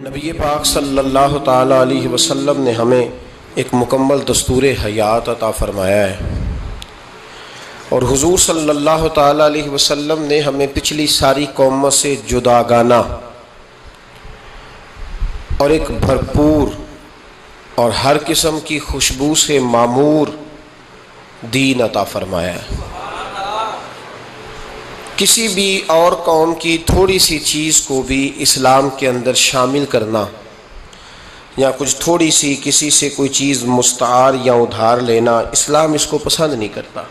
نبی پاک صلی اللہ تعالیٰ علیہ وسلم نے ہمیں ایک مکمل دستور حیات عطا فرمایا ہے، اور حضور صلی اللہ تعالیٰ علیہ وسلم نے ہمیں پچھلی ساری قوموں سے جداگانہ اور ایک بھرپور اور ہر قسم کی خوشبو سے معمور دین عطا فرمایا ہے۔ کسی بھی اور قوم کی تھوڑی سی چیز کو بھی اسلام کے اندر شامل کرنا یا کچھ تھوڑی سی کسی سے کوئی چیز مستعار یا ادھار لینا، اسلام اس کو پسند نہیں کرتا۔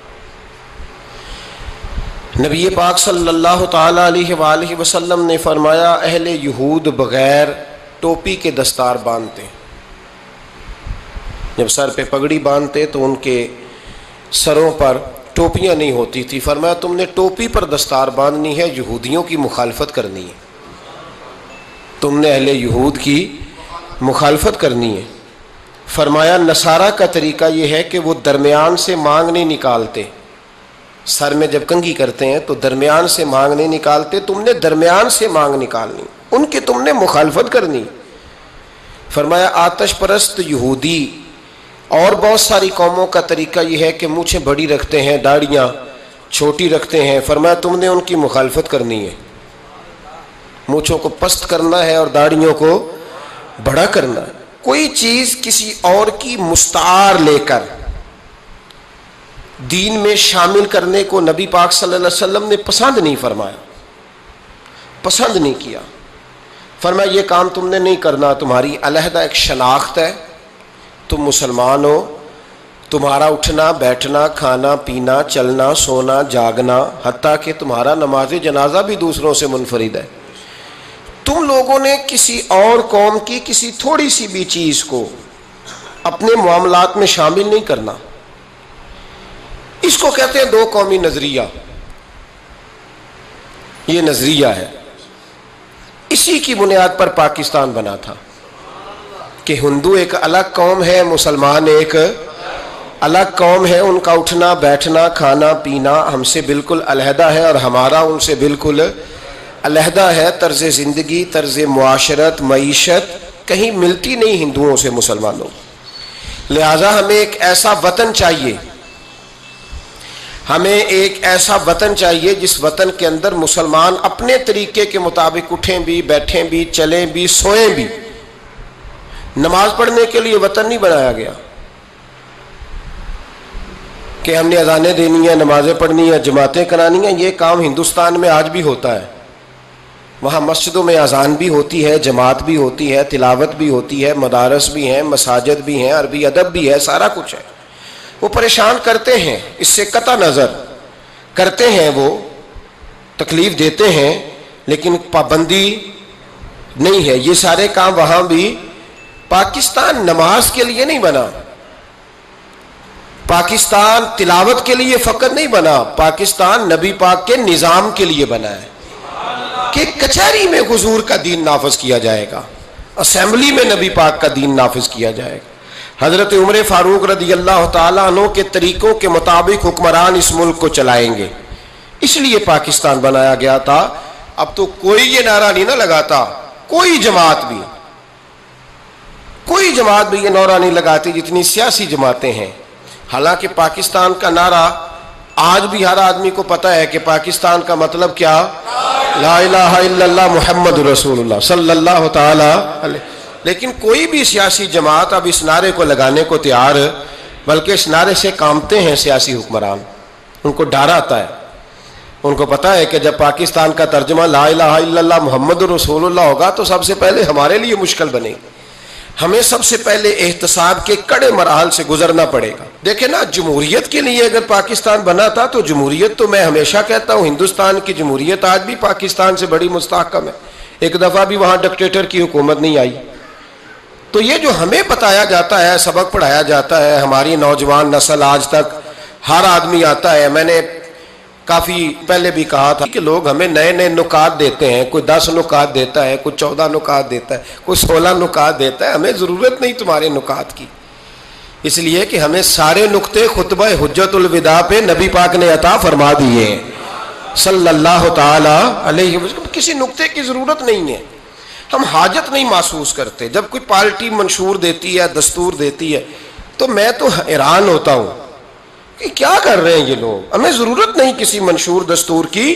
نبی پاک صلی اللہ تعالیٰ علیہ وآلہ وسلم نے فرمایا، اہل یہود بغیر ٹوپی کے دستار باندھتے، جب سر پہ پگڑی باندھتے تو ان کے سروں پر ٹوپیاں نہیں ہوتی تھی۔ فرمایا تم نے ٹوپی پر دستار باندھنی ہے، یہودیوں کی مخالفت کرنی ہے، تم نے اہل یہود کی مخالفت کرنی ہے۔ فرمایا نصارہ کا طریقہ یہ ہے کہ وہ درمیان سے مانگ نہیں نکالتے، سر میں جب کنگھی کرتے ہیں تو درمیان سے مانگ نہیں نکالتے، تم نے درمیان سے مانگ نکالنی، ان کی تم نے مخالفت کرنی۔ فرمایا آتش پرست یہودی اور بہت ساری قوموں کا طریقہ یہ ہے کہ مونچھیں بڑی رکھتے ہیں، داڑیاں چھوٹی رکھتے ہیں۔ فرمایا تم نے ان کی مخالفت کرنی ہے، مونچھوں کو پست کرنا ہے اور داڑیوں کو بڑا کرنا ہے۔ کوئی چیز کسی اور کی مستعار لے کر دین میں شامل کرنے کو نبی پاک صلی اللہ علیہ وسلم نے پسند نہیں فرمایا، پسند نہیں کیا۔ فرمایا یہ کام تم نے نہیں کرنا، تمہاری علیحدہ ایک شناخت ہے، تم مسلمان ہو، تمہارا اٹھنا بیٹھنا کھانا پینا چلنا سونا جاگنا حتیٰ کہ تمہارا نماز جنازہ بھی دوسروں سے منفرد ہے۔ تم لوگوں نے کسی اور قوم کی کسی تھوڑی سی بھی چیز کو اپنے معاملات میں شامل نہیں کرنا۔ اس کو کہتے ہیں دو قومی نظریہ، یہ نظریہ ہے، اسی کی بنیاد پر پاکستان بنا تھا کہ ہندو ایک الگ قوم ہے، مسلمان ایک الگ قوم ہے، ان کا اٹھنا بیٹھنا کھانا پینا ہم سے بالکل علیحدہ ہے اور ہمارا ان سے بالکل علیحدہ ہے۔ طرز زندگی طرز معاشرت معیشت کہیں ملتی نہیں ہندوؤں سے مسلمانوں، لہذا ہمیں ایک ایسا وطن چاہیے، ہمیں ایک ایسا وطن چاہیے جس وطن کے اندر مسلمان اپنے طریقے کے مطابق اٹھیں بھی بیٹھیں بھی چلیں بھی سوئیں بھی۔ نماز پڑھنے کے لیے وطن نہیں بنایا گیا کہ ہم نے اذانیں دینی ہیں، نمازیں پڑھنی ہیں، جماعتیں کرانی ہیں۔ یہ کام ہندوستان میں آج بھی ہوتا ہے، وہاں مسجدوں میں اذان بھی ہوتی ہے، جماعت بھی ہوتی ہے، تلاوت بھی ہوتی ہے، مدارس بھی ہیں، مساجد بھی ہیں، عربی ادب بھی ہے، سارا کچھ ہے۔ وہ پریشان کرتے ہیں، اس سے قطع نظر کرتے ہیں، وہ تکلیف دیتے ہیں، لیکن پابندی نہیں ہے۔ یہ سارے کام وہاں بھی۔ پاکستان نماز کے لیے نہیں بنا، پاکستان تلاوت کے لیے فقط نہیں بنا، پاکستان نبی پاک کے نظام کے لیے بنا ہے کہ کچہری میں حضور کا دین نافذ کیا جائے گا، اسمبلی میں نبی پاک کا دین نافذ کیا جائے گا۔ حضرت عمر فاروق رضی اللہ تعالیٰ عنہ کے طریقوں کے مطابق حکمران اس ملک کو چلائیں گے، اس لیے پاکستان بنایا گیا تھا۔ اب تو کوئی یہ نعرہ نہیں نہ لگاتا، کوئی جماعت بھی یہ نعرہ نہیں لگاتی جتنی سیاسی جماعتیں ہیں۔ حالانکہ پاکستان کا نعرہ آج بھی ہر آدمی کو پتہ ہے کہ پاکستان کا مطلب کیا، لا الہ الا اللہ محمد رسول اللہ صلی اللہ تعالی علیہ۔ لیکن کوئی بھی سیاسی جماعت اب اس نعرے کو لگانے کو تیار، بلکہ اس نعرے سے کامتے ہیں سیاسی حکمران، ان کو ڈر آتا ہے، ان کو پتہ ہے کہ جب پاکستان کا ترجمہ لا الہ الا اللہ محمد رسول اللہ ہوگا تو سب سے پہلے ہمارے لیے مشکل بنے گی، ہمیں سب سے پہلے احتساب کے کڑے مراحل سے گزرنا پڑے گا۔ دیکھیں نا، جمہوریت کے لیے اگر پاکستان بنا تھا تو جمہوریت تو میں ہمیشہ کہتا ہوں ہندوستان کی جمہوریت آج بھی پاکستان سے بڑی مستحکم ہے، ایک دفعہ بھی وہاں ڈکٹیٹر کی حکومت نہیں آئی۔ تو یہ جو ہمیں بتایا جاتا ہے، سبق پڑھایا جاتا ہے، ہماری نوجوان نسل آج تک ہر آدمی آتا ہے، میں نے کافی پہلے بھی کہا تھا کہ لوگ ہمیں نئے نئے نکات دیتے ہیں، کوئی 10 نکات دیتا ہے، کوئی 14 نکات دیتا ہے، کوئی 16 نکات دیتا ہے۔ ہمیں ضرورت نہیں تمہارے نکات کی، اس لیے کہ ہمیں سارے نکتے خطبہ حجت الوداع پہ نبی پاک نے عطا فرما دیے ہیں صلی اللہ تعالی علیہ وسلم، کسی نکتے کی ضرورت نہیں ہے۔ ہم حاجت نہیں محسوس کرتے. جب کوئی پارٹی منشور دیتی ہے, دستور دیتی ہے, تو میں تو حیران ہوتا ہوں کہ کیا کر رہے ہیں یہ لوگ. ہمیں ضرورت نہیں کسی منشور دستور کی.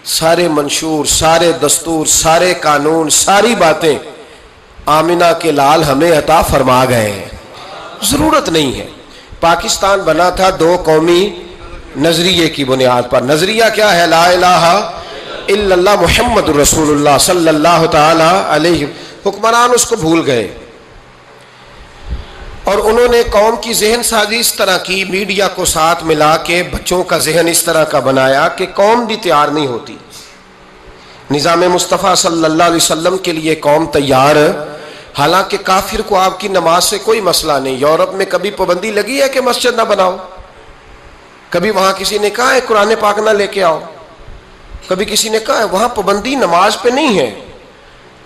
سارے منشور, سارے دستور, سارے قانون, ساری باتیں آمنہ کے لال ہمیں عطا فرما گئے ہیں. ضرورت نہیں ہے. پاکستان بنا تھا دو قومی نظریے کی بنیاد پر. نظریہ کیا ہے؟ لا الہ الا اللہ محمد رسول اللہ صلی اللہ تعالی علیہ. حکمران اس کو بھول گئے اور انہوں نے قوم کی ذہن سازی اس طرح کی, میڈیا کو ساتھ ملا کے بچوں کا ذہن اس طرح کا بنایا کہ قوم بھی تیار نہیں ہوتی. نظام مصطفیٰ صلی اللہ علیہ وسلم کے لیے قوم تیار, حالانکہ کافر کو آپ کی نماز سے کوئی مسئلہ نہیں. یورپ میں کبھی پابندی لگی ہے کہ مسجد نہ بناؤ؟ کبھی وہاں کسی نے کہا ہے قرآن پاک نہ لے کے آؤ؟ کبھی کسی نے کہا ہے؟ وہاں پابندی نماز پہ نہیں ہے.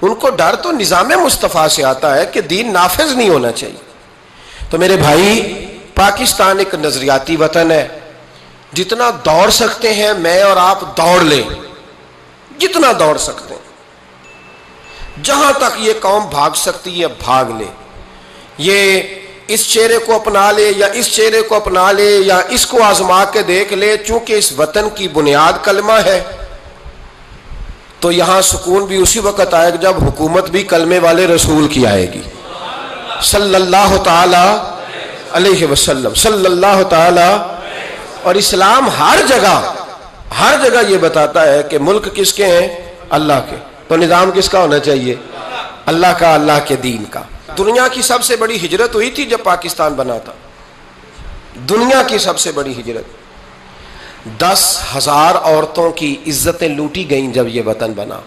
ان کو ڈر تو نظام مصطفیٰ سے آتا ہے کہ دین نافذ نہیں ہونا چاہیے. تو میرے بھائی, پاکستان ایک نظریاتی وطن ہے. جتنا دوڑ سکتے ہیں میں اور آپ دوڑ لیں, جتنا دوڑ سکتے ہیں. جہاں تک یہ قوم بھاگ سکتی ہے بھاگ لے. یہ اس چہرے کو اپنا لے یا اس چہرے کو اپنا لے یا اس کو آزما کے دیکھ لے. چونکہ اس وطن کی بنیاد کلمہ ہے تو یہاں سکون بھی اسی وقت آئے گا جب حکومت بھی کلمے والے رسول کی آئے گی صلی اللہ تعالی علیہ وسلم, صلی اللہ تعالی. اور اسلام ہر جگہ یہ بتاتا ہے کہ ملک کس کے ہیں؟ اللہ کے. تو نظام کس کا ہونا چاہیے؟ اللہ کا, اللہ کے دین کا. دنیا کی سب سے بڑی ہجرت ہوئی تھی جب پاکستان بنا تھا. دنیا کی سب سے بڑی ہجرت. 10,000 عورتوں کی عزتیں لوٹی گئیں جب یہ وطن بنا.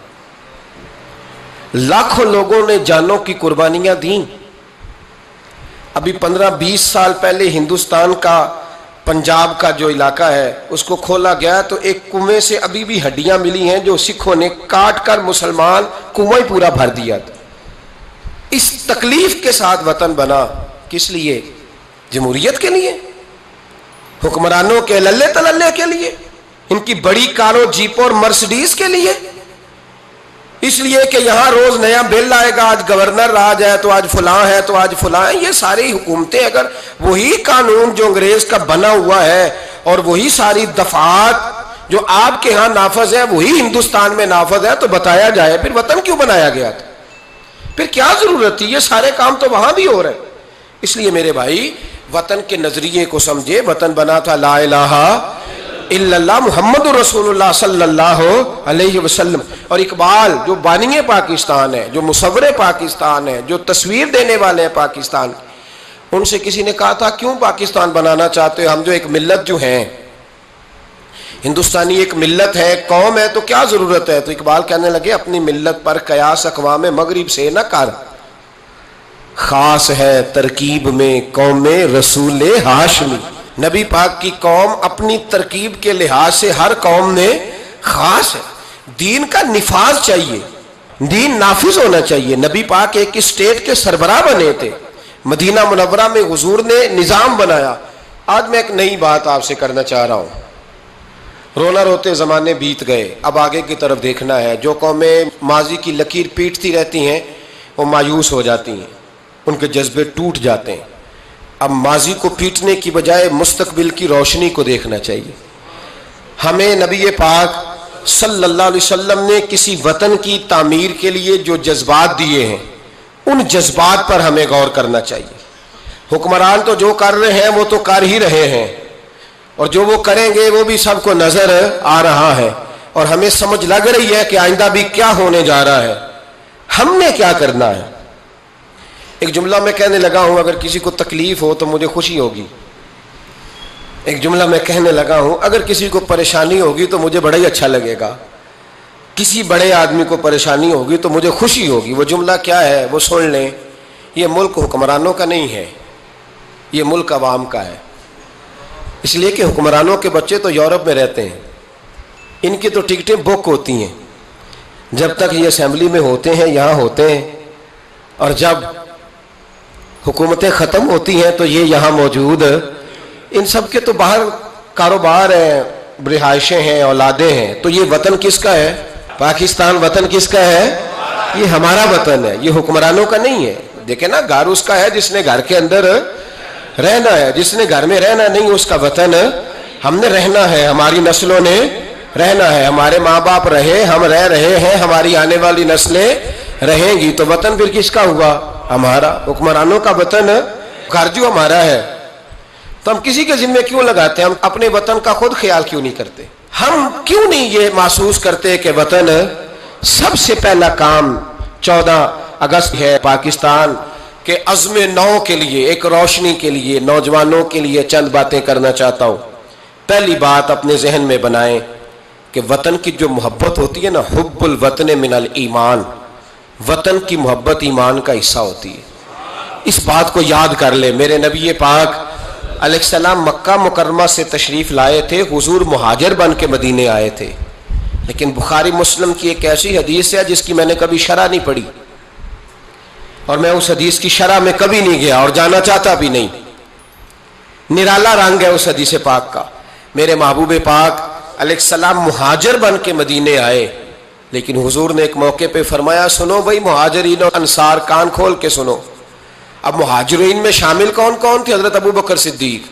لاکھوں لوگوں نے جانوں کی قربانیاں دیں. ابھی 15-20 سال پہلے ہندوستان کا پنجاب کا جو علاقہ ہے اس کو کھولا گیا تو ایک کنویں سے ابھی بھی ہڈیاں ملی ہیں جو سکھوں نے کاٹ کر مسلمان کنواں ہی پورا بھر دیا تھا. اس تکلیف کے ساتھ وطن بنا. کس لیے؟ جمہوریت کے لیے, حکمرانوں کے للے تللے کے لیے, ان کی بڑی کاروں, جیپوں اور مرسڈیز کے لیے. اس لیے کہ یہاں روز نیا بل آئے گا, آج گورنر راج ہے تو آج فلاں ہے تو آج فلاں ہے. یہ ساری حکومتیں اگر وہی قانون جو انگریز کا بنا ہوا ہے اور وہی ساری دفعات جو آپ کے ہاں نافذ ہے وہی ہندوستان میں نافذ ہے تو بتایا جائے پھر وطن کیوں بنایا گیا تھا؟ پھر کیا ضرورت تھی؟ یہ سارے کام تو وہاں بھی ہو رہے ہیں. اس لیے میرے بھائی وطن کے نظریے کو سمجھے. وطن بنا تھا لا الہ الا اللہ محمد رسول اللہ صلی اللہ علیہ وسلم. اور اقبال جو بانی پاکستان ہے, جو مصور پاکستان ہے, جو تصویر دینے والے ہیں پاکستان, ان سے کسی نے کہا تھا کیوں پاکستان بنانا چاہتے ہو؟ ہم جو ایک ملت جو ہیں, ہندوستانی ایک ملت ہے, قوم ہے, تو کیا ضرورت ہے؟ تو اقبال کہنے لگے اپنی ملت پر قیاس اقوام مغرب سے نہ کر, خاص ہے ترکیب میں قوم رسول ہاشمی. نبی پاک کی قوم اپنی ترکیب کے لحاظ سے ہر قوم میں خاص ہے. دین کا نفاذ چاہیے, دین نافذ ہونا چاہیے. نبی پاک ایک اسٹیٹ کے سربراہ بنے تھے. مدینہ منورہ میں حضور نے نظام بنایا. آج میں ایک نئی بات آپ سے کرنا چاہ رہا ہوں. رونا روتے زمانے بیت گئے, اب آگے کی طرف دیکھنا ہے. جو قومیں ماضی کی لکیر پیٹتی رہتی ہیں وہ مایوس ہو جاتی ہیں, ان کے جذبے ٹوٹ جاتے ہیں. اب ماضی کو پیٹنے کی بجائے مستقبل کی روشنی کو دیکھنا چاہیے. ہمیں نبی پاک صلی اللہ علیہ وسلم نے کسی وطن کی تعمیر کے لیے جو جذبات دیے ہیں ان جذبات پر ہمیں غور کرنا چاہیے. حکمران تو جو کر رہے ہیں وہ تو کر ہی رہے ہیں, اور جو وہ کریں گے وہ بھی سب کو نظر آ رہا ہے, اور ہمیں سمجھ لگ رہی ہے کہ آئندہ بھی کیا ہونے جا رہا ہے. ہم نے کیا کرنا ہے؟ ایک جملہ میں کہنے لگا ہوں, اگر کسی کو تکلیف ہو تو مجھے خوشی ہوگی. ایک جملہ میں کہنے لگا ہوں, اگر کسی کو پریشانی ہوگی تو مجھے بڑا ہی اچھا لگے گا. کسی بڑے آدمی کو پریشانی ہوگی تو مجھے خوشی ہوگی. وہ جملہ کیا ہے وہ سن لیں. یہ ملک حکمرانوں کا نہیں ہے, یہ ملک عوام کا ہے. اس لیے کہ حکمرانوں کے بچے تو یورپ میں رہتے ہیں, ان کی تو ٹکٹیں بک ہوتی ہیں. جب تک یہ اسمبلی میں ہوتے ہیں یہاں ہوتے ہیں, اور جب حکومتیں ختم ہوتی ہیں تو یہ یہاں موجود. ان سب کے تو باہر کاروبار ہیں, رہائشیں ہیں, اولادیں ہیں. تو یہ وطن کس کا ہے؟ پاکستان وطن کس کا ہے؟ یہ ہمارا وطن ہے، یہ حکمرانوں کا نہیں ہے۔ دیکھیں نا، گھر اس کا ہے جس نے گھر کے اندر رہنا ہے، جس نے گھر میں رہنا نہیں اس کا وطن ہم نے رہنا ہے، ہماری نسلوں نے رہنا ہے، ہمارے ماں باپ رہے، ہم رہ رہے ہیں، ہماری آنے والی نسلیں رہیں گی، تو وطن پھر کس کا ہوا؟ ہمارا۔ حکمرانوں کا وطن گھر جو ہمارا ہے، تو ہم کسی کے ذمہ کیوں لگاتے ہیں؟ ہم اپنے وطن کا خود خیال کیوں نہیں کرتے؟ ہم کیوں نہیں یہ محسوس کرتے کہ وطن سب سے پہلا کام 14 اگست ہے پاکستان کے عزم نو کے لیے، ایک روشنی کے لیے، نوجوانوں کے لیے چند باتیں کرنا چاہتا ہوں۔ پہلی بات اپنے ذہن میں بنائیں کہ وطن کی جو محبت ہوتی ہے نا، حب الوطن من الایمان، وطن کی محبت ایمان کا حصہ ہوتی ہے۔ اس بات کو یاد کر لے۔ میرے نبی پاک علیہ السلام مکہ مکرمہ سے تشریف لائے تھے، حضور مہاجر بن کے مدینے آئے تھے، لیکن بخاری مسلم کی ایک ایسی حدیث ہے جس کی میں نے کبھی شرح نہیں پڑھی، اور میں اس حدیث کی شرح میں کبھی نہیں گیا اور جانا چاہتا بھی نہیں۔ نرالا رنگ ہے اس حدیث پاک کا۔ میرے محبوب پاک علیہ السلام مہاجر بن کے مدینے آئے، لیکن حضور نے ایک موقع پہ فرمایا، سنو بھائی مہاجرین اور انصار، کان کھول کے سنو۔ اب مہاجرین میں شامل کون کون تھے؟ حضرت ابو بکر صدیق،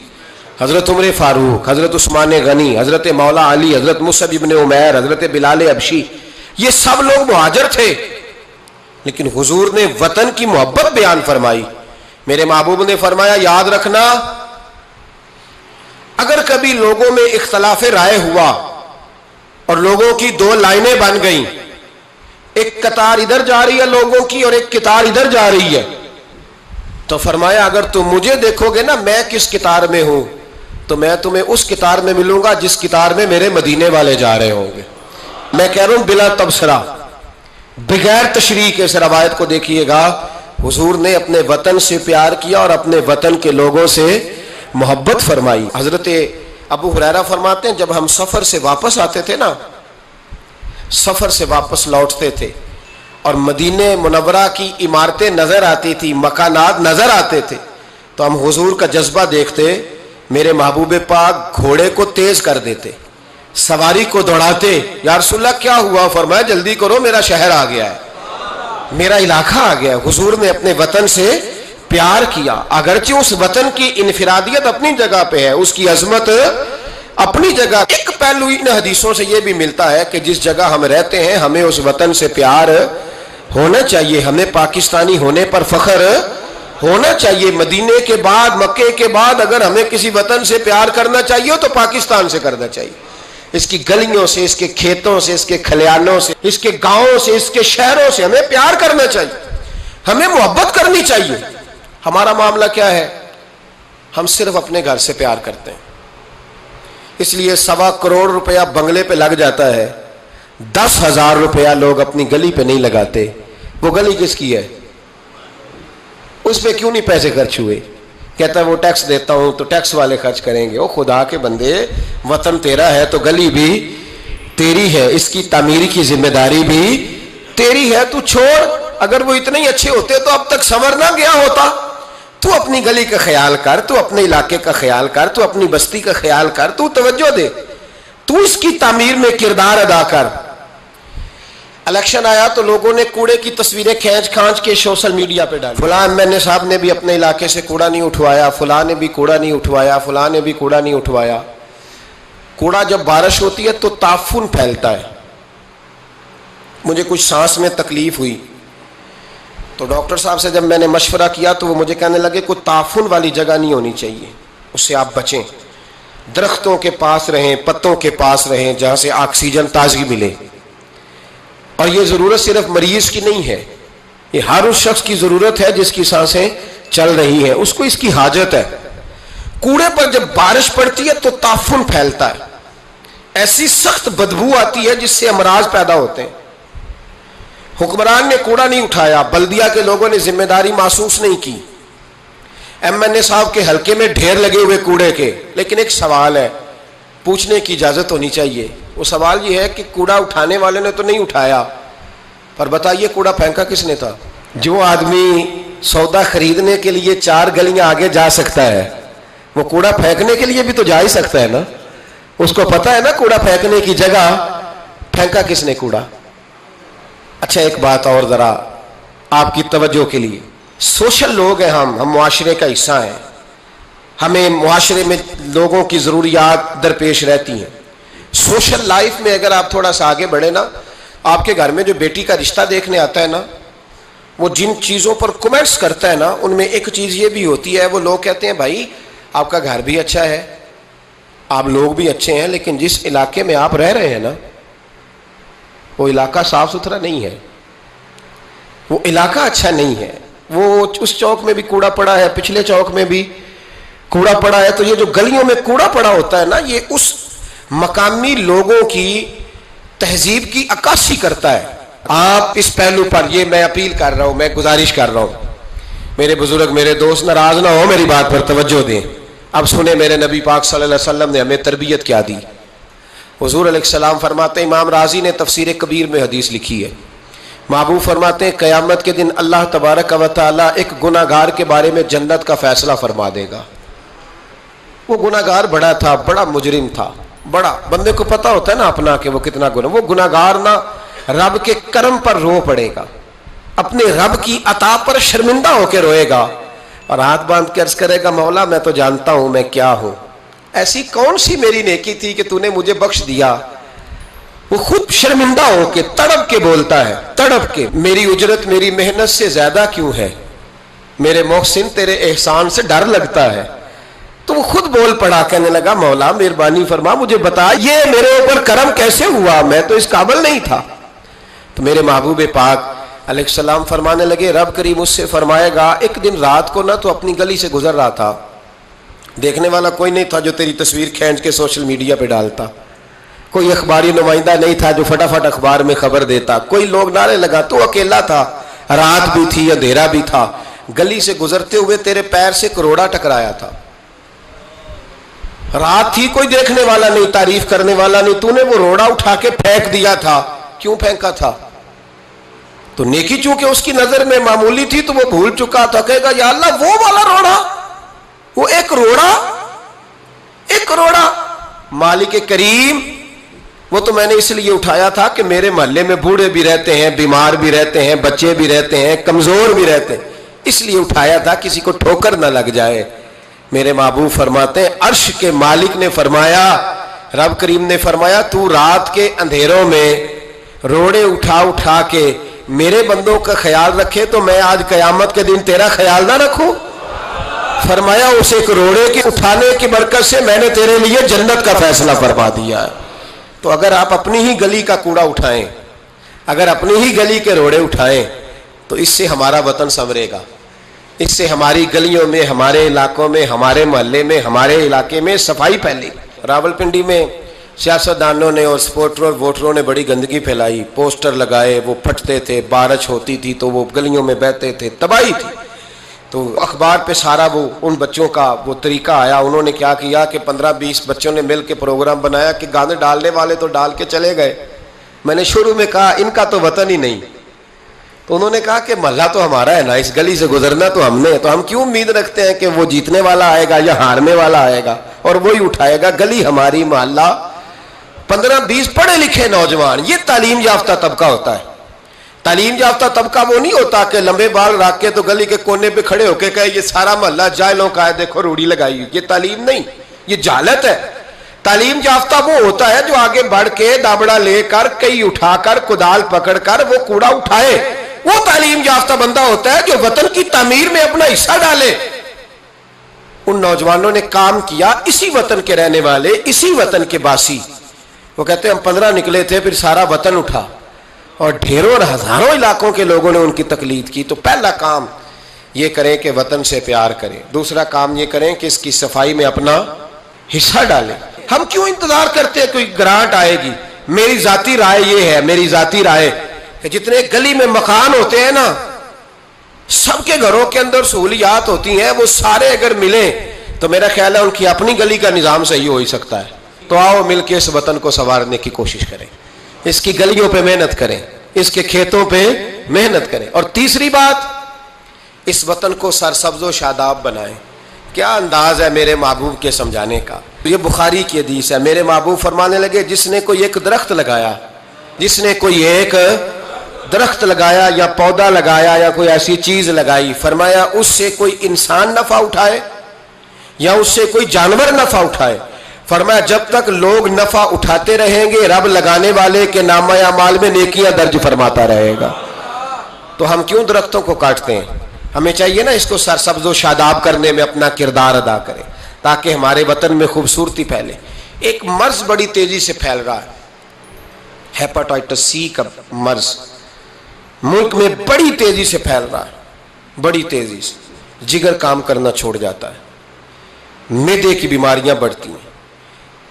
حضرت عمر فاروق، حضرت عثمان غنی، حضرت مولا علی، حضرت مصعب ابن عمیر، حضرت بلال حبشی، یہ سب لوگ مہاجر تھے، لیکن حضور نے وطن کی محبت بیان فرمائی۔ میرے محبوب نے فرمایا، یاد رکھنا اگر کبھی لوگوں میں اختلاف رائے ہوا اور لوگوں کی دو لائنیں بن گئیں، ایک قطار ادھر جا رہی ہے لوگوں کی اور ایک قطار ادھر جا رہی ہے، تو فرمایا اگر تم مجھے دیکھو گے نا میں کس قطار میں ہوں، تو میں تمہیں اس قطار میں ملوں گا جس قطار میں میرے مدینے والے جا رہے ہوں گے۔ میں کہہ رہا ہوں بلا تبصرہ، بغیر تشریح کے اس روایت کو دیکھیے گا، حضور نے اپنے وطن سے پیار کیا اور اپنے وطن کے لوگوں سے محبت فرمائی۔ حضرت ابو ہریرہ فرماتے ہیں جب ہم سفر سے واپس آتے تھے نا، سفر سے واپس لوٹتے تھے اور مدینہ منورہ کی عمارتیں نظر آتی تھی، مکانات نظر آتے تھے، تو ہم حضور کا جذبہ دیکھتے، میرے محبوب پاک گھوڑے کو تیز کر دیتے، سواری کو دوڑاتے، یا رسول اللہ کیا ہوا؟ فرمایا جلدی کرو میرا شہر آ گیا ہے، میرا علاقہ آ گیا ہے۔ حضور نے اپنے وطن سے پیار کیا، اگرچہ اس وطن کی انفرادیت اپنی جگہ پہ ہے، اس کی عظمت اپنی جگہ۔ ایک پہلو ان حدیثوں سے یہ بھی ملتا ہے کہ جس جگہ ہم رہتے ہیں ہمیں اس وطن سے پیار ہونا چاہیے، ہمیں پاکستانی ہونے پر فخر ہونا چاہیے۔ مدینے کے بعد، مکے کے بعد اگر ہمیں کسی وطن سے پیار کرنا چاہیے تو پاکستان سے کرنا چاہیے، اس کی گلیوں سے، اس کے کھیتوں سے، اس کے کھلیانوں سے، اس کے گاؤں سے، اس کے شہروں سے ہمیں پیار کرنا چاہیے، ہمیں محبت کرنی چاہیے۔ ہمارا معاملہ کیا ہے؟ ہم صرف اپنے گھر سے پیار کرتے ہیں، اس لیے 1.25 کروڑ روپیہ بنگلے پہ لگ جاتا ہے، 10,000 روپیہ لوگ اپنی گلی پہ نہیں لگاتے۔ وہ گلی کس کی ہے؟ اس پہ کیوں نہیں پیسے خرچ ہوئے؟ کہتا ہے وہ ٹیکس دیتا ہوں تو ٹیکس والے خرچ کریں گے۔ او خدا کے بندے، وطن تیرا ہے تو گلی بھی تیری ہے، اس کی تعمیر کی ذمہ داری بھی تیری ہے، تو چھوڑ۔ اگر وہ اتنے ہی اچھے ہوتے تو اب تک سنور نہ گیا ہوتا۔ تو اپنی گلی کا خیال کر، تو اپنے علاقے کا خیال کر، تو اپنی بستی کا خیال کر، تو توجہ دے، تو اس کی تعمیر میں کردار ادا کر۔ الیکشن آیا تو لوگوں نے کوڑے کی تصویریں کھینچ کھانچ کے سوشل میڈیا پہ ڈالی، فلاں ایم صاحب نے بھی اپنے علاقے سے کوڑا نہیں اٹھوایا، فلاں نے بھی کوڑا نہیں اٹھوایا، فلاں نے بھی کوڑا نہیں اٹھوایا۔ کوڑا جب بارش ہوتی ہے تو تعفن پھیلتا ہے۔ مجھے کچھ سانس میں تکلیف ہوئی تو ڈاکٹر صاحب سے جب میں نے مشورہ کیا تو وہ مجھے کہنے لگے کوئی تعفن والی جگہ نہیں ہونی چاہیے، اس سے آپ بچیں، درختوں کے پاس رہیں، پتوں کے پاس رہیں جہاں سے آکسیجن تازگی ملے۔ اور یہ ضرورت صرف مریض کی نہیں ہے، یہ ہر اس شخص کی ضرورت ہے جس کی سانسیں چل رہی ہیں، اس کو اس کی حاجت ہے۔ کوڑے پر جب بارش پڑتی ہے تو تعفن پھیلتا ہے، ایسی سخت بدبو آتی ہے جس سے امراض پیدا ہوتے ہیں۔ حکمران نے کوڑا نہیں اٹھایا، بلدیہ کے لوگوں نے ذمہ داری محسوس نہیں کی، ایم این اے صاحب کے حلقے میں ڈھیر لگے ہوئے کوڑے کے۔ لیکن ایک سوال ہے، پوچھنے کی اجازت ہونی چاہیے۔ وہ سوال یہ ہے کہ کوڑا اٹھانے والے نے تو نہیں اٹھایا، پر بتائیے کوڑا پھینکا کس نے تھا؟ جو آدمی سودا خریدنے کے لیے 4 گلیاں آگے جا سکتا ہے وہ کوڑا پھینکنے کے لیے بھی تو جا ہی سکتا ہے نا، اس کو پتا ہے نا کوڑا پھینکنے کی جگہ۔ پھینکا کس نے کوڑا؟ اچھا ایک بات اور ذرا آپ کی توجہ کے لیے، سوشل لوگ ہیں ہم معاشرے کا حصہ ہیں، ہمیں معاشرے میں لوگوں کی ضروریات درپیش رہتی ہیں۔ سوشل لائف میں اگر آپ تھوڑا سا آگے بڑھیں نا، آپ کے گھر میں جو بیٹی کا رشتہ دیکھنے آتا ہے نا، وہ جن چیزوں پر کمنٹس کرتا ہے نا، ان میں ایک چیز یہ بھی ہوتی ہے، وہ لوگ کہتے ہیں بھائی آپ کا گھر بھی اچھا ہے، آپ لوگ بھی اچھے ہیں، لیکن جس علاقے میں آپ رہ رہے ہیں نا، وہ علاقہ صاف ستھرا نہیں ہے، وہ علاقہ اچھا نہیں ہے، وہ اس چوک میں بھی کوڑا پڑا ہے، پچھلے چوک میں بھی کوڑا پڑا ہے۔ تو یہ جو گلیوں میں کوڑا پڑا ہوتا ہے نا، یہ اس مقامی لوگوں کی تہذیب کی عکاسی کرتا ہے۔ آپ اس پہلو پر یہ میں اپیل کر رہا ہوں، میں گزارش کر رہا ہوں، میرے بزرگ میرے دوست ناراض نہ ہو، میری بات پر توجہ دیں۔ اب سنیں میرے نبی پاک صلی اللہ علیہ وسلم نے ہمیں تربیت کیا دی۔ حضور علیہ السلام فرماتے ہیں، امام رازی نے تفسیر کبیر میں حدیث لکھی ہے، محبوب فرماتے ہیں قیامت کے دن اللہ تبارک و تعالی ایک گناہ گار کے بارے میں جنت کا فیصلہ فرما دے گا۔ وہ گناہ گار بڑا تھا، بڑا مجرم تھا، بڑا، بندے کو پتا ہوتا ہے نا اپنا کہ وہ کتنا گناہ، وہ گناہ گار نہ رب کے کرم پر رو پڑے گا، اپنے رب کی عطا پر شرمندہ ہو کے روئے گا، اور ہاتھ باندھ کے عرض کرے گا مولا میں تو جانتا ہوں میں کیا ہوں، ایسی کون سی میری نیکی تھی کہ تو نے مجھے بخش دیا۔ وہ خود شرمندہ ہو کے تڑپ کے بولتا ہے، تڑپ کے، میری اجرت میری محنت سے زیادہ کیوں ہے، میرے محسن تیرے احسان سے ڈر لگتا ہے۔ تو وہ خود بول پڑا، کہنے لگا مولا مہربانی فرما مجھے بتا یہ میرے اوپر کرم کیسے ہوا، میں تو اس قابل نہیں تھا۔ تو میرے محبوب پاک علیہ السلام فرمانے لگے، رب کریم اس سے فرمائے گا ایک دن رات کو نہ تو اپنی گلی سے گزر رہا تھا، دیکھنے والا کوئی نہیں تھا جو تیری تصویر کھینچ کے سوشل میڈیا پہ ڈالتا، کوئی اخباری نمائندہ نہیں تھا جو فٹافٹ اخبار میں خبر دیتا، کوئی لوگ نعرے لگا، تو اکیلا تھا، رات بھی تھی اندھیرا بھی تھا، گلی سے گزرتے ہوئے تیرے پیر سے کروڑا ٹکرایا تھا، رات تھی کوئی دیکھنے والا نہیں، تعریف کرنے والا نہیں، تو نے وہ روڑا اٹھا کے پھینک دیا تھا، کیوں پھینکا تھا؟ تو نیکی چونکہ اس کی نظر میں معمولی تھی تو وہ بھول چکا تھا، کہے گا یا اللہ وہ والا روڑا، وہ ایک روڑا مالک کریم، وہ تو میں نے اس لیے اٹھایا تھا کہ میرے محلے میں بوڑھے بھی رہتے ہیں، بیمار بھی رہتے ہیں، بچے بھی رہتے ہیں، کمزور بھی رہتے ہیں، اس لیے اٹھایا تھا کسی کو ٹھوکر نہ لگ جائے۔ میرے محبوب فرماتے ہیں عرش کے مالک نے فرمایا، رب کریم نے فرمایا تو رات کے اندھیروں میں روڑے اٹھا کے میرے بندوں کا خیال رکھے تو میں آج قیامت کے دن تیرا خیال نہ رکھوں؟ فرمایا اس ایک روڑے کے اٹھانے کی برکت سے میں نے تیرے لیے جنت کا فیصلہ فرما دیا ہے۔ تو اگر آپ اپنی ہی گلی کا کوڑا اٹھائیں، اگر اپنی ہی گلی کے روڑے اٹھائیں تو اس سے ہمارا وطن سنورے گا، اس سے ہماری گلیوں میں، ہمارے علاقوں میں، ہمارے محلے میں، ہمارے علاقے میں صفائی پھیلے گی۔ راولپنڈی میں سیاستدانوں نے اور سپورٹروں اور ووٹروں نے بڑی گندگی پھیلائی، پوسٹر لگائے، وہ پھٹتے تھے، بارش ہوتی تھی تو وہ گلیوں میں بہتے تھے، تباہی تھی۔ تو اخبار پہ سارا وہ ان بچوں کا وہ طریقہ آیا، انہوں نے کیا کیا کہ 15-20 بچوں نے مل کے پروگرام بنایا کہ گانے ڈالنے والے تو ڈال کے چلے گئے، میں نے شروع میں کہا ان کا تو وطن ہی نہیں، تو انہوں نے کہا کہ محلہ تو ہمارا ہے نا، اس گلی سے گزرنا تو ہم نے، تو ہم کیوں امید رکھتے ہیں کہ وہ جیتنے والا آئے گا یا ہارنے والا آئے گا اور وہی اٹھائے گا، گلی ہماری، محلہ۔ 15-20 پڑھے لکھے نوجوان، یہ تعلیم یافتہ طبقہ ہوتا ہے۔ تعلیم یافتہ طبقہ وہ نہیں ہوتا کہ لمبے بال رکھ کے تو گلی کے کونے پہ کھڑے ہو کے کہے یہ سارا محلہ جاہلوں کا ہے، دیکھو روڑی لگائی، یہ تعلیم نہیں، یہ جہالت ہے۔ تعلیم یافتہ وہ ہوتا ہے جو آگے بڑھ کے دابڑا لے کر، کئی اٹھا کر، کدال پکڑ کر وہ کوڑا اٹھائے، وہ تعلیم یافتہ بندہ ہوتا ہے جو وطن کی تعمیر میں اپنا حصہ ڈالے۔ ان نوجوانوں نے کام کیا، اسی وطن کے رہنے والے، اسی وطن کے باسی، وہ کہتے ہیں ہم 15 نکلے تھے، پھر سارا وطن اٹھا اور ڈھیروں اور ہزاروں علاقوں کے لوگوں نے ان کی تقلید کی۔ تو پہلا کام یہ کریں کہ وطن سے پیار کریں، دوسرا کام یہ کریں کہ اس کی صفائی میں اپنا حصہ ڈالیں۔ ہم کیوں انتظار کرتے ہیں کوئی گرانٹ آئے گی؟ میری ذاتی رائے یہ ہے، میری ذاتی رائے کہ جتنے گلی میں مکان ہوتے ہیں نا، سب کے گھروں کے اندر سہولیات ہوتی ہیں، وہ سارے اگر ملیں تو میرا خیال ہے ان کی اپنی گلی کا نظام صحیح ہو ہی سکتا ہے۔ تو آؤ مل کے اس وطن کو سنوارنے کی کوشش کریں، اس کی گلیوں پہ محنت کریں، اس کے کھیتوں پہ محنت کریں۔ اور تیسری بات، اس وطن کو سرسبز و شاداب بنائیں۔ کیا انداز ہے میرے محبوب کے سمجھانے کا، یہ بخاری کی حدیث ہے۔ میرے محبوب فرمانے لگے جس نے کوئی ایک درخت لگایا، جس نے کوئی ایک درخت لگایا یا پودا لگایا یا کوئی ایسی چیز لگائی، فرمایا اس سے کوئی انسان نفع اٹھائے یا اس سے کوئی جانور نفع اٹھائے، فرمایا جب تک لوگ نفع اٹھاتے رہیں گے رب لگانے والے کے نامہ اعمال میں نیکیاں درج فرماتا رہے گا۔ تو ہم کیوں درختوں کو کاٹتے ہیں؟ ہمیں چاہیے نا اس کو سرسبز و شاداب کرنے میں اپنا کردار ادا کریں تاکہ ہمارے وطن میں خوبصورتی پھیلے۔ ایک مرض بڑی تیزی سے پھیل رہا ہے، ہیپاٹائٹس سی کا مرض ملک میں بڑی تیزی سے پھیل رہا ہے، بڑی تیزی سے۔ جگر کام کرنا چھوڑ جاتا ہے، معدے کی بیماریاں بڑھتی ہیں،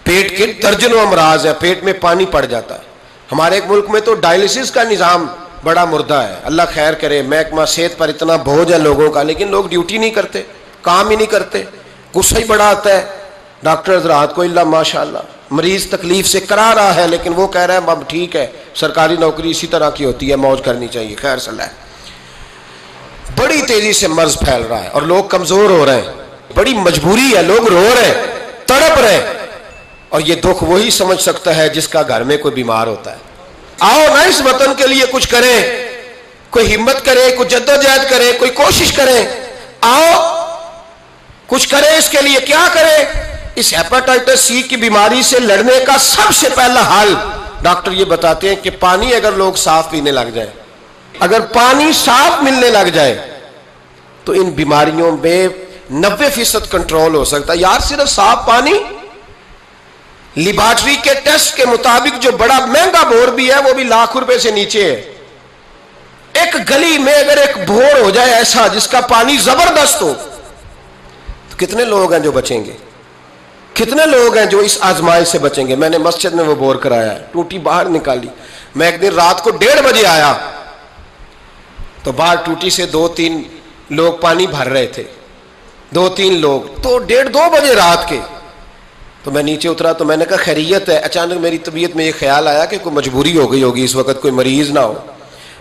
پیٹ کے درجنوں امراض ہیں، پیٹ میں پانی پڑ جاتا ہے۔ ہمارے ایک ملک میں تو ڈائلسس کا نظام بڑا مردہ ہے، اللہ خیر کرے۔ محکمہ صحت پر اتنا بوجھ ہے لوگوں کا، لیکن لوگ ڈیوٹی نہیں کرتے، کام ہی نہیں کرتے، غصہ ہی بڑا آتا ہے۔ ڈاکٹر حضرات کو اللہ ماشاءاللہ مریض تکلیف سے کرا رہا ہے، لیکن وہ کہہ رہا ہے اب ٹھیک ہے، سرکاری نوکری اسی طرح کی ہوتی ہے، موج کرنی چاہیے، خیر صلاح ہے۔ بڑی تیزی سے مرض پھیل رہا ہے اور لوگ کمزور ہو رہے ہیں، بڑی مجبوری ہے، لوگ رو رہے ہیں، تڑپ رہے ہیں، اور یہ دکھ وہی سمجھ سکتا ہے جس کا گھر میں کوئی بیمار ہوتا ہے۔ آؤ نا اس وطن کے لیے کچھ کریں، کوئی ہمت کرے، کوئی جدوجہد کرے، کوئی کوشش کرے، آؤ کچھ کرے اس کے لیے۔ کیا کرے؟ اس ہیپاٹائٹس سی کی بیماری سے لڑنے کا سب سے پہلا حل ڈاکٹر یہ بتاتے ہیں کہ پانی اگر لوگ صاف پینے لگ جائیں، اگر پانی صاف ملنے لگ جائے تو ان بیماریوں میں 90% کنٹرول ہو سکتا ہے۔ یار صرف صاف پانی، لیبارٹری کے ٹیسٹ کے مطابق جو بڑا مہنگا بور بھی ہے وہ بھی ₹1,00,000 سے نیچے ہے۔ ایک گلی میں اگر ایک بور ہو جائے ایسا جس کا پانی زبردست ہو تو کتنے لوگ ہیں جو بچیں گے؟ کتنے لوگ ہیں جو اس آزمائش سے بچیں گے؟ میں نے مسجد میں وہ بور کرایا ہے، ٹوٹی باہر نکالی۔ میں ایک دن رات کو 1:30 بجے آیا تو باہر ٹوٹی سے 2-3 لوگ پانی بھر رہے تھے، 2-3 لوگ، تو 1:30-2 بجے رات کے۔ تو میں نیچے اترا تو میں نے کہا خیریت ہے؟ اچانک میری طبیعت میں یہ خیال آیا کہ کوئی مجبوری ہو گئی ہوگی، اس وقت کوئی مریض نہ ہو۔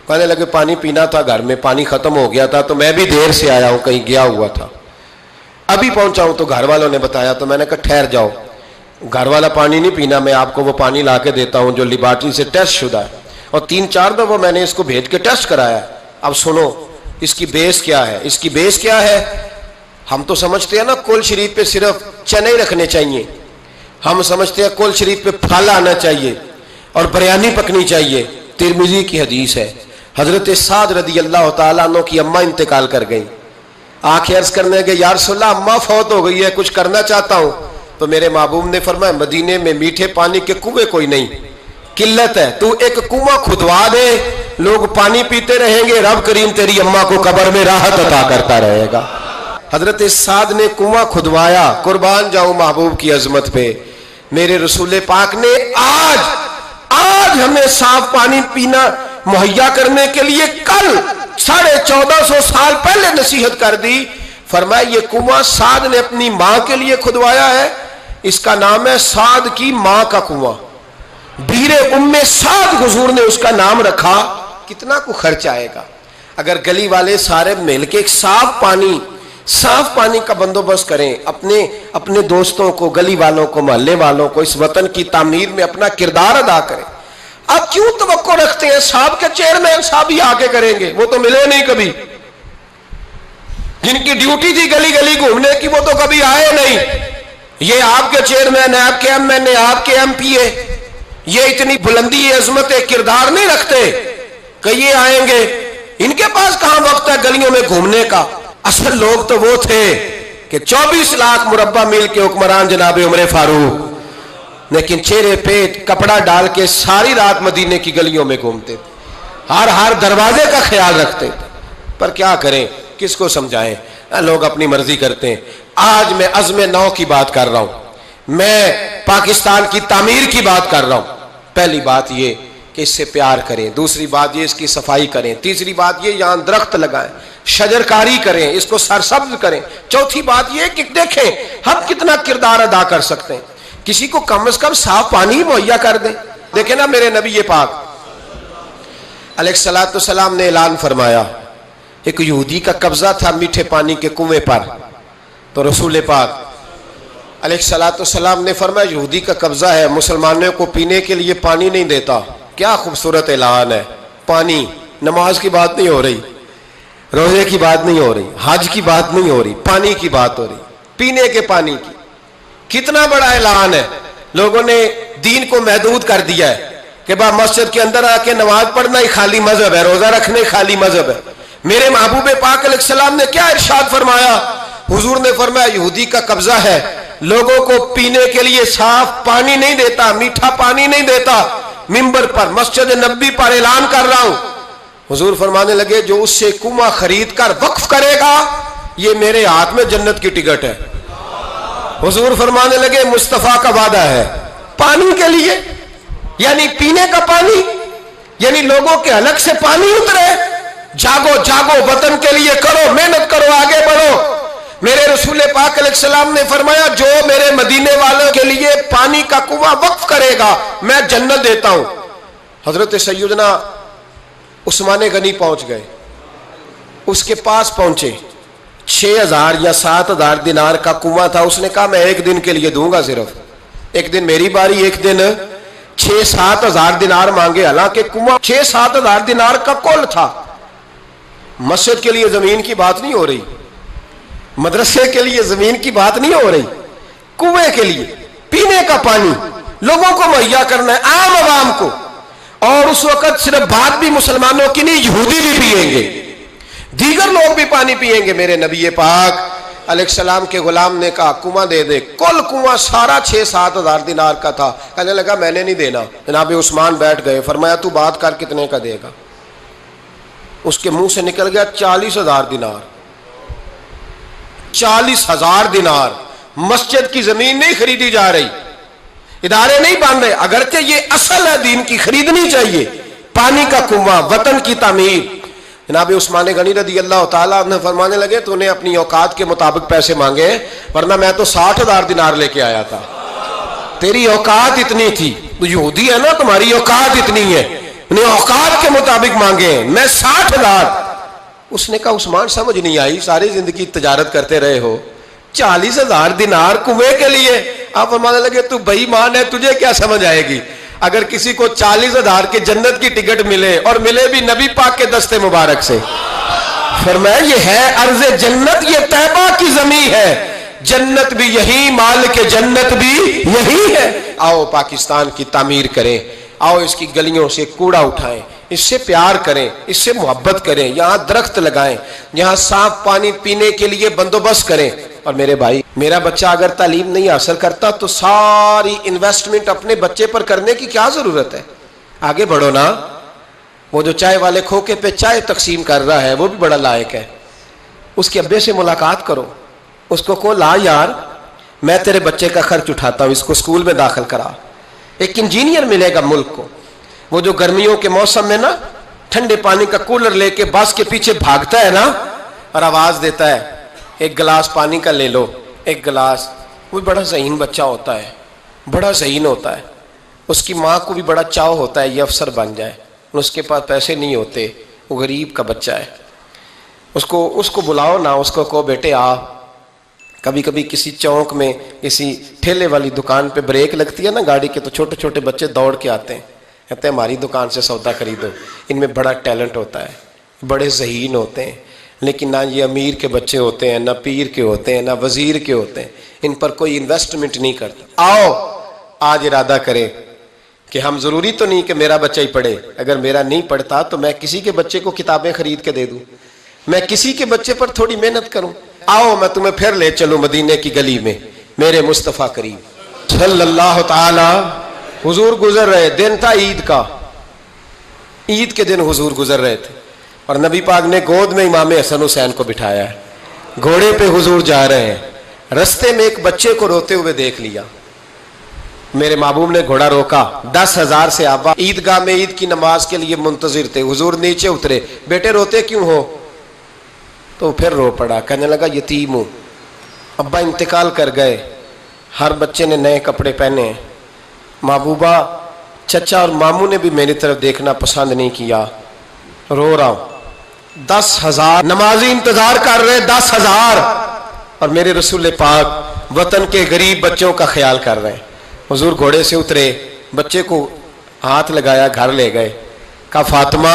کہنے لگے پانی پینا تھا، گھر میں پانی ختم ہو گیا تھا، تو میں بھی دیر سے آیا ہوں، کہیں گیا ہوا تھا، ابھی پہنچا ہوں۔ تو گھر والوں نے بتایا تو میں نے کہا ٹھہر جاؤ، گھر والا پانی نہیں پینا، میں آپ کو وہ پانی لا کے دیتا ہوں جو لیبارٹری سے ٹیسٹ شدہ ہے، اور 3-4 دفعہ میں نے اس کو بھیج کے ٹیسٹ کرایا۔ اب سنو اس کی بیس کیا ہے، اس کی بیس کیا ہے؟ ہم تو سمجھتے ہیں نا کل شریف پہ صرف چنے رکھنے چاہیے، ہم سمجھتے ہیں کل شریف پہ پھل آنا چاہیے اور بریانی پکنی چاہیے۔ ترمذی کی حدیث ہے، حضرت سعد رضی اللہ تعالیٰ عنہ کی اماں انتقال کر گئی، آنکھیں عرض کرنے گے یا رسول اللہ اماں فوت ہو گئی ہے، کچھ کرنا چاہتا ہوں۔ تو میرے محبوب نے فرمایا مدینے میں میٹھے پانی کے کنویں کوئی نہیں، قلت ہے، تو ایک کنواں کھدوا دے، لوگ پانی پیتے رہیں گے، رب کریم تیری اماں کو قبر میں راحت عطا کرتا رہے گا۔ حضرت سعد نے کنواں کھدوایا، قربان جاؤں محبوب کی عظمت پہ۔ میرے رسول پاک نے آج ہمیں صاف پانی پینا مہیا کرنے کے لیے کل 1450 سال پہلے نصیحت کر دی۔ فرمایا یہ کنواں سعد نے اپنی ماں کے لیے کھدوایا ہے، اس کا نام ہے سعد کی ماں کا کنواں، بیر ام سعد حضور نے اس کا نام رکھا۔ کتنا کو خرچ آئے گا اگر گلی والے سارے مل کے ایک صاف پانی کا بندوبست کریں، اپنے دوستوں کو، گلی والوں کو، محلے والوں کو اس وطن کی تعمیر میں اپنا کردار ادا کریں۔ اب کیوں توقع رکھتے ہیں صاحب کے چیئرمین صاحب ہی آگے کریں گے؟ وہ تو ملے نہیں کبھی، جن کی ڈیوٹی تھی گلی گلی گھومنے کی وہ تو کبھی آئے نہیں۔ یہ آپ کے چیئرمین ہیں، آپ کے ایم این اے، آپ کے ایم پی اے، یہ اتنی بلندی عظمت کردار نہیں رکھتے کہ یہ آئیں گے، ان کے پاس کہاں وقت ہے گلیوں میں گھومنے کا؟ اصل لوگ تو وہ تھے کہ 24 لاکھ مربع میل کے حکمران جناب عمر فاروق، لیکن چہرے پہ کپڑا ڈال کے ساری رات مدینے کی گلیوں میں گھومتے تھے، ہر دروازے کا خیال رکھتے تھے۔ پر کیا کریں، کس کو سمجھائیں، لوگ اپنی مرضی کرتے ہیں۔ آج میں عزم نو کی بات کر رہا ہوں، میں پاکستان کی تعمیر کی بات کر رہا ہوں۔ پہلی بات یہ کہ اس سے پیار کریں، دوسری بات یہ اس کی صفائی کریں، تیسری بات یہ یہاں درخت لگائیں، شجرکاری کریں، اس کو سرسبز کریں، چوتھی بات یہ کہ دیکھیں ہم کتنا کردار ادا کر سکتے ہیں، کسی کو کم از کم صاف پانی مہیا کر دیں۔ دیکھیں نا میرے نبی پاک علیہ الصلوۃ والسلام نے اعلان فرمایا، ایک یہودی کا قبضہ تھا میٹھے پانی کے کنویں پر، تو رسول پاک علیہ الصلوۃ والسلام نے فرمایا یہودی کا قبضہ ہے، مسلمانوں کو پینے کے لیے پانی نہیں دیتا۔ کیا خوبصورت اعلان ہے، پانی نماز کی بات نہیں ہو رہی، روزے کی بات نہیں ہو رہی، حج کی بات نہیں ہو رہی، پانی کی بات ہو رہی، پینے کے پانی کی۔ کتنا بڑا اعلان ہے، لوگوں نے دین کو محدود کر دیا ہے کہ با مسجد کے اندر آ کے نماز پڑھنا ہی خالی مذہب ہے، روزہ رکھنا ہی خالی مذہب ہے۔ میرے محبوب پاک علیہ السلام نے کیا ارشاد فرمایا؟ حضور نے فرمایا یہودی کا قبضہ ہے، لوگوں کو پینے کے لیے صاف پانی نہیں دیتا، میٹھا پانی نہیں دیتا۔ منبر پر مسجد نبی پر اعلان کر رہا ہوں، حضور فرمانے لگے جو اس سے کنواں خرید کر وقف کرے گا یہ میرے ہاتھ میں جنت کی ٹکٹ ہے۔ حضور فرمانے لگے مصطفیٰ کا وعدہ ہے پانی کے لیے، یعنی پینے کا پانی، یعنی لوگوں کے حلق سے پانی اترے۔ جاگو جاگو، وطن کے لیے کرو، محنت کرو، آگے بڑھو۔ میرے رسول پاک علیہ السلام نے فرمایا جو میرے مدینے والوں کے لیے پانی کا کنواں وقف کرے گا میں جنت دیتا ہوں۔ حضرت سیدنا عثمان غنی پہنچ گئے، اس کے پاس پہنچے، 6,000 یا 7,000 دینار کا کنواں تھا۔ اس نے کہا میں ایک دن کے لیے دوں گا، صرف ایک دن میری باری، ایک دن 6-7 ہزار دینار مانگے، حالانکہ کنواں 6-7 ہزار دینار کا کل تھا۔ مسجد کے لیے زمین کی بات نہیں ہو رہی، مدرسے کے لیے زمین کی بات نہیں ہو رہی، کنویں کے لیے پینے کا پانی لوگوں کو مہیا کرنا ہے، عام عوام کو۔ اور اس وقت صرف بات بھی مسلمانوں کی نہیں، یہودی بھی پیئیں گے، دیگر لوگ بھی پانی پیئیں گے۔ میرے نبی پاک علیہ السلام کے غلام نے کہا کنواں دے دے۔ کل کنواں سارا 6-7 ہزار دینار کا تھا۔ کہنے لگا میں نے نہیں دینا۔ جناب عثمان بیٹھ گئے، فرمایا تو بات کر کتنے کا دے گا؟ اس کے منہ سے نکل گیا 40,000 دینار۔ 40,000 دینار۔ مسجد کی زمین نہیں خریدی جا رہی، ادارے نہیں بن رہے، اگرچہ یہ اصل ہے دین کی، خریدنی چاہیے۔ پانی کا کنواں، وطن کی تعمیر۔ جناب عثمان غنی رضی اللہ تعالیٰ عنہ فرمانے لگے تو نے اپنی اوقات کے مطابق پیسے مانگے، ورنہ میں تو 60,000 دینار لے کے آیا تھا، تیری اوقات اتنی تھی، تو یہودی ہے نا، تمہاری اوقات اتنی ہے، نے اوقات کے مطابق مانگے، میں 60,000۔ اس نے کہا عثمان سمجھ نہیں آئی، ساری زندگی تجارت کرتے رہے ہو، 40,000 دینار کنویں کے لیے؟ آپ فرمانے لگے تو بے ایمان ہے، تجھے کیا سمجھ آئے گی؟ اگر کسی کو 40,000 کی جنت کی ٹکٹ ملے اور ملے بھی نبی پاک کے دستے مبارک سے، فرمایا یہ ہے ارض جنت، یہ طیبہ کی زمین ہے، جنت بھی یہی، مالک جنت بھی یہی ہے۔ آؤ پاکستان کی تعمیر کریں، آؤ اس کی گلیوں سے کوڑا اٹھائیں، اس سے پیار کریں، اس سے محبت کریں، یہاں درخت لگائیں، یہاں صاف پانی پینے کے لیے بندوبست کریں۔ اور میرے بھائی، میرا بچہ اگر تعلیم نہیں حاصل کرتا تو ساری انویسٹمنٹ اپنے بچے پر کرنے کی کیا ضرورت ہے؟ آگے بڑھو نا۔ وہ جو چائے والے کھوکے پہ چائے تقسیم کر رہا ہے وہ بھی بڑا لائق ہے، اس کے ابے سے ملاقات کرو، اس کو کہو لا یار میں تیرے بچے کا خرچ اٹھاتا ہوں، اس کو اسکول میں داخل کرا۔ ایک انجینئر ملے گا ملک کو، وہ جو گرمیوں کے موسم میں نا ٹھنڈے پانی کا کولر لے کے بس کے پیچھے بھاگتا ہے نا اور آواز دیتا ہے ایک گلاس پانی کا لے لو، ایک گلاس۔ وہ بڑا ذہین بچہ ہوتا ہے، بڑا ذہین ہوتا ہے، اس کی ماں کو بھی بڑا چاؤ ہوتا ہے یہ افسر بن جائے، اس کے پاس پیسے نہیں ہوتے، وہ غریب کا بچہ ہے۔ اس کو بلاؤ نا، اس کو کہو بیٹے آ۔ کبھی کبھی کسی چوک میں کسی ٹھیلے والی دکان پہ بریک لگتی ہے نا گاڑی کے، تو چھوٹے چھوٹے بچے دوڑ کے آتے ہیں، کہتے ہیں ہماری دکان سے سودا خریدو۔ ان میں بڑا ٹیلنٹ ہوتا ہے، بڑے ذہین ہوتے ہیں، لیکن نہ یہ امیر کے بچے ہوتے ہیں، نہ پیر کے ہوتے ہیں، نہ وزیر کے ہوتے ہیں، ان پر کوئی انویسٹمنٹ نہیں کرتا۔ آؤ آج ارادہ کریں کہ ہم ضروری تو نہیں کہ میرا بچہ ہی پڑھے، اگر میرا نہیں پڑھتا تو میں کسی کے بچے کو کتابیں خرید کے دے دوں، میں کسی کے بچے پر تھوڑی محنت کروں۔ آؤ میں تمہیں پھر لے چلوں مدینے کی گلی میں، میرے مصطفیٰ کریم صلی اللہ تعالی۔ حضور گزر رہے، دن تھا عید کا، عید کے دن حضور گزر رہے تھے اور نبی پاک نے گود میں امام حسن حسین کو بٹھایا ہے، گھوڑے پہ حضور جا رہے ہیں، رستے میں ایک بچے کو روتے ہوئے دیکھ لیا، میرے محبوب نے گھوڑا روکا، 10,000 سے آبا عیدگاہ میں عید کی نماز کے لیے منتظر تھے، حضور نیچے اترے، بیٹے روتے کیوں ہو؟ تو پھر رو پڑا، کہنے لگا یتیم ہوں، ابا انتقال کر گئے، ہر بچے نے نئے کپڑے پہنے ہیں، محبوبہ چچا اور ماموں نے بھی میری طرف دیکھنا پسند نہیں کیا، رو رہا ہوں۔ 10,000 نمازی انتظار کر رہے، 10,000، اور میرے رسول پاک وطن کے غریب بچوں کا خیال کر رہے ہیں۔ حضور گھوڑے سے اترے، بچے کو ہاتھ لگایا، گھر لے گئے، کہا فاطمہ